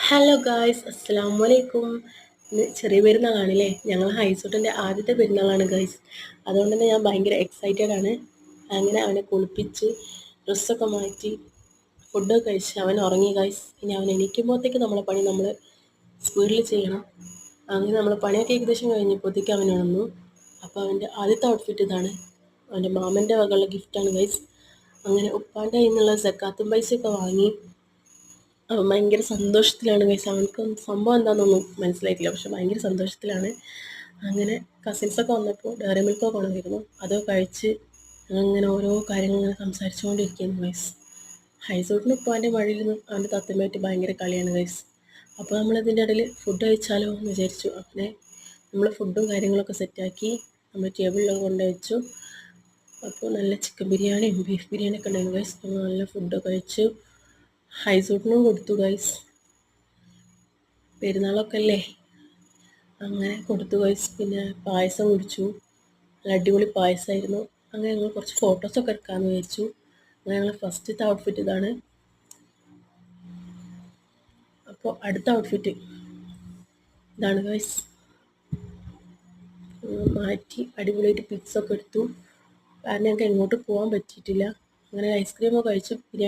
Hello guys, അസ്സലാമു അലൈക്കും. ഇന്ന് ചെറിയ പെരുന്നാളാണല്ലേ. ഞങ്ങൾ ഹൈസൂട്ടിൻ്റെ ആദ്യത്തെ പെരുന്നാളാണ് ഗായ്സ്. അതുകൊണ്ട് തന്നെ ഞാൻ ഭയങ്കര എക്സൈറ്റഡ് ആണ്. അങ്ങനെ അവനെ കുളിപ്പിച്ച് ഡ്രസ്സൊക്കെ മാറ്റി ഫുഡൊക്കെ കഴിച്ച് അവൻ ഉറങ്ങി ഗായ്സ്. ഇനി അവൻ എണീക്കുമ്പോഴത്തേക്ക് നമ്മളെ പണി നമ്മൾ സ്പീഡിൽ ചെയ്യണം. അങ്ങനെ നമ്മൾ പണിയൊക്കെ ഏകദേശം കഴിഞ്ഞപ്പോഴത്തേക്ക് അവൻ ഉണർന്നു. അപ്പോൾ അവൻ്റെ ആദ്യത്തെ ഔട്ട്ഫിറ്റ് ഇതാണ്. അവൻ്റെ മാമൻ്റെ വകയുള്ള ഗിഫ്റ്റാണ് ഗൈസ്. അങ്ങനെ ഉപ്പാൻ്റെ കയ്യിൽ നിന്നുള്ള സക്കാത്തും പൈസയൊക്കെ വാങ്ങി അവൻ ഭയങ്കര സന്തോഷത്തിലാണ് ഗൈസ്. അവനക്ക് സംഭവം എന്താണെന്നൊന്നും മനസ്സിലായിട്ടില്ല, പക്ഷെ ഭയങ്കര സന്തോഷത്തിലാണ്. അങ്ങനെ കസിൻസൊക്കെ വന്നപ്പോൾ ഡയറി മിൽക്കൊക്കെ കൊണ്ടുവന്നിരുന്നു. അതൊക്കെ കഴിച്ച് അങ്ങനെ ഓരോ കാര്യങ്ങൾ ഇങ്ങനെ സംസാരിച്ചുകൊണ്ടിരിക്കുന്നു ഗൈസ്. ഹൈസൂട്ടിന് ഉപ്പാൻ്റെ മഴയിൽ നിന്ന് അവൻ്റെ തത്തമ്മയായിട്ട് ഭയങ്കര കളിയാണ് ഗൈസ്. അപ്പോൾ നമ്മളിതിൻ്റെ ഇടയിൽ ഫുഡ് കഴിച്ചാലോ എന്ന് വിചാരിച്ചു. അങ്ങനെ നമ്മൾ ഫുഡും കാര്യങ്ങളൊക്കെ സെറ്റാക്കി നമ്മൾ ടേബിളിലൊക്കെ കൊണ്ടുവച്ചു. അപ്പോൾ നല്ല ചിക്കൻ ബിരിയാണിയും ബീഫ് ബിരിയാണിയൊക്കെ ഉണ്ടായിരുന്നു ഗൈസ്. നമ്മൾ നല്ല ഫുഡൊക്കെ കഴിച്ചു. ഹൈസൂട്ടിനും കൊടുത്തു ഗൈസ്. പെരുന്നാളൊക്കെ അല്ലേ, അങ്ങനെ കൊടുത്തു ഗൈസ്. പിന്നെ പായസം കുടിച്ചു, നല്ല അടിപൊളി പായസമായിരുന്നു. അങ്ങനെ ഞങ്ങൾ കുറച്ച് ഫോട്ടോസൊക്കെ എടുക്കാമെന്ന് വിചാരിച്ചു. അങ്ങനെ ഞങ്ങൾ ഫസ്റ്റത്തെ ഔട്ട്ഫിറ്റ് ഇതാണ്. അപ്പോൾ അടുത്ത ഔട്ട്ഫിറ്റ് ഇതാണ് ഗൈസ്. മാറ്റി അടിപൊളിയായിട്ട് പിക്സൊക്കെ എടുത്തു. കാരണം ഞങ്ങൾക്ക് എങ്ങോട്ട് പോകാൻ പറ്റിയിട്ടില്ല. അങ്ങനെ ഐസ്ക്രീമൊക്കെ കഴിച്ചു, ബിരിയാണി